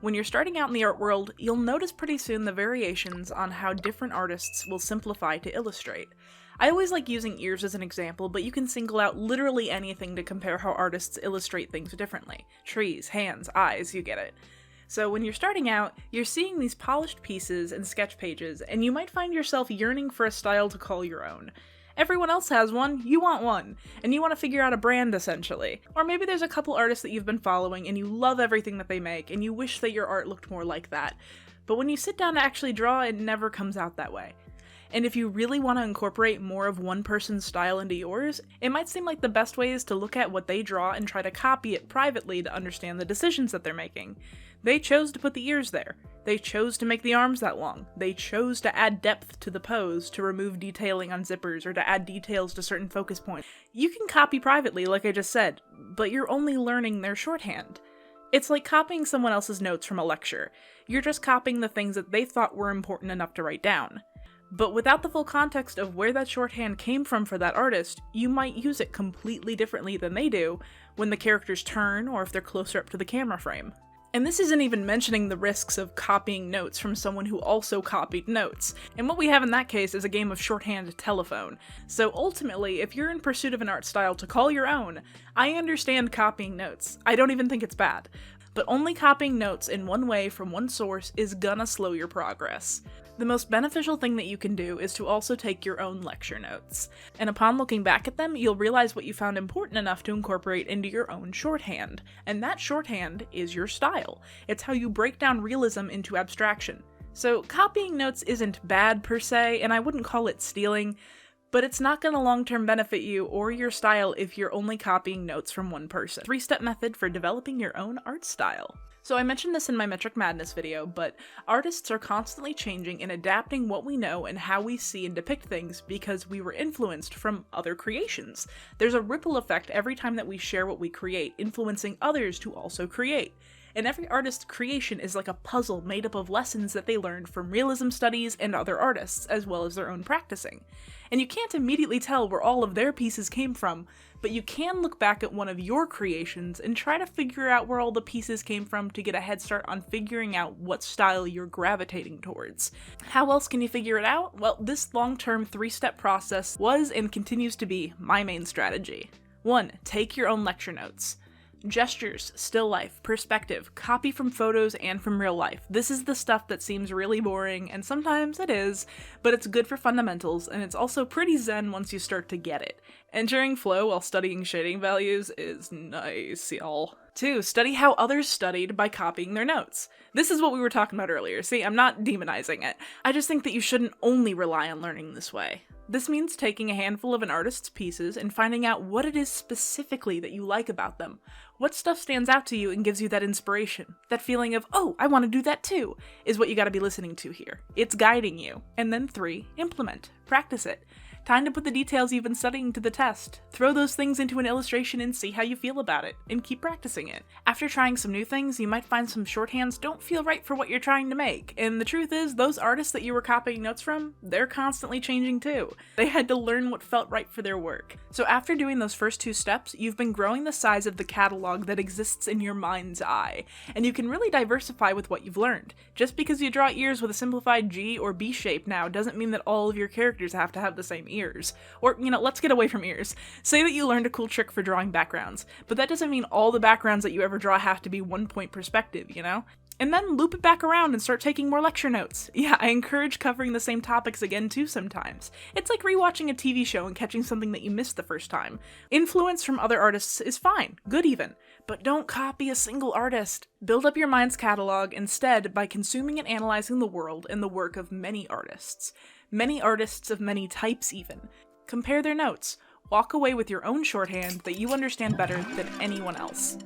When you're starting out in the art world, you'll notice pretty soon the variations on how different artists will simplify to illustrate. I always like using ears as an example, but you can single out literally anything to compare how artists illustrate things differently. Trees, hands, eyes, you get it. So when you're starting out, you're seeing these polished pieces and sketch pages, and you might find yourself yearning for a style to call your own. Everyone else has one, you want one, and you want to figure out a brand essentially. Or maybe there's a couple artists that you've been following and you love everything that they make, and you wish that your art looked more like that. But when you sit down to actually draw, it never comes out that way. And if you really want to incorporate more of one person's style into yours, it might seem like the best way is to look at what they draw and try to copy it privately to understand the decisions that they're making. They chose to put the ears there. They chose to make the arms that long. They chose to add depth to the pose, to remove detailing on zippers, or to add details to certain focus points. You can copy privately, like I just said, but you're only learning their shorthand. It's like copying someone else's notes from a lecture. You're just copying the things that they thought were important enough to write down. But without the full context of where that shorthand came from for that artist, you might use it completely differently than they do when the characters turn or if they're closer up to the camera frame. And this isn't even mentioning the risks of copying notes from someone who also copied notes. And what we have in that case is a game of shorthand telephone. So ultimately, if you're in pursuit of an art style to call your own, I understand copying notes. I don't even think it's bad. But only copying notes in one way from one source is gonna slow your progress. The most beneficial thing that you can do is to also take your own lecture notes. And upon looking back at them, you'll realize what you found important enough to incorporate into your own shorthand. And that shorthand is your style. It's how you break down realism into abstraction. So copying notes isn't bad per se, and I wouldn't call it stealing, but it's not going to long-term benefit you or your style if you're only copying notes from one person. 3-step method for developing your own art style. So I mentioned this in my Metric Madness video, but artists are constantly changing and adapting what we know and how we see and depict things because we were influenced from other creations. There's a ripple effect every time that we share what we create, influencing others to also create. And every artist's creation is like a puzzle made up of lessons that they learned from realism studies and other artists, as well as their own practicing. And you can't immediately tell where all of their pieces came from, but you can look back at one of your creations and try to figure out where all the pieces came from to get a head start on figuring out what style you're gravitating towards. How else can you figure it out? Well, this long-term 3-step process was and continues to be my main strategy. 1. Take your own lecture notes. Gestures, still life, perspective, copy from photos and from real life. This is the stuff that seems really boring, and sometimes it is, but it's good for fundamentals, and it's also pretty zen once you start to get it. Entering flow while studying shading values is nice, y'all. 2. Study how others studied by copying their notes. This is what we were talking about earlier. See, I'm not demonizing it. I just think that you shouldn't only rely on learning this way. This means taking a handful of an artist's pieces and finding out what it is specifically that you like about them. What stuff stands out to you and gives you that inspiration? That feeling of, oh, I want to do that too, is what you gotta be listening to here. It's guiding you. And then 3, implement. Practice it. Time to put the details you've been studying to the test. Throw those things into an illustration and see how you feel about it, and keep practicing it. After trying some new things, you might find some shorthands don't feel right for what you're trying to make, and the truth is, those artists that you were copying notes from, they're constantly changing too. They had to learn what felt right for their work. So after doing those first 2 steps, you've been growing the size of the catalog that exists in your mind's eye, and you can really diversify with what you've learned. Just because you draw ears with a simplified G or B shape now doesn't mean that all of your characters have to have the same ears. Or, let's get away from ears. Say that you learned a cool trick for drawing backgrounds, but that doesn't mean all the backgrounds that you ever draw have to be 1-point perspective, And then loop it back around and start taking more lecture notes. Yeah, I encourage covering the same topics again too sometimes. It's like rewatching a TV show and catching something that you missed the first time. Influence from other artists is fine, good even, but don't copy a single artist. Build up your mind's catalog instead by consuming and analyzing the world and the work of many artists. Many artists of many types even. Compare their notes. Walk away with your own shorthand that you understand better than anyone else.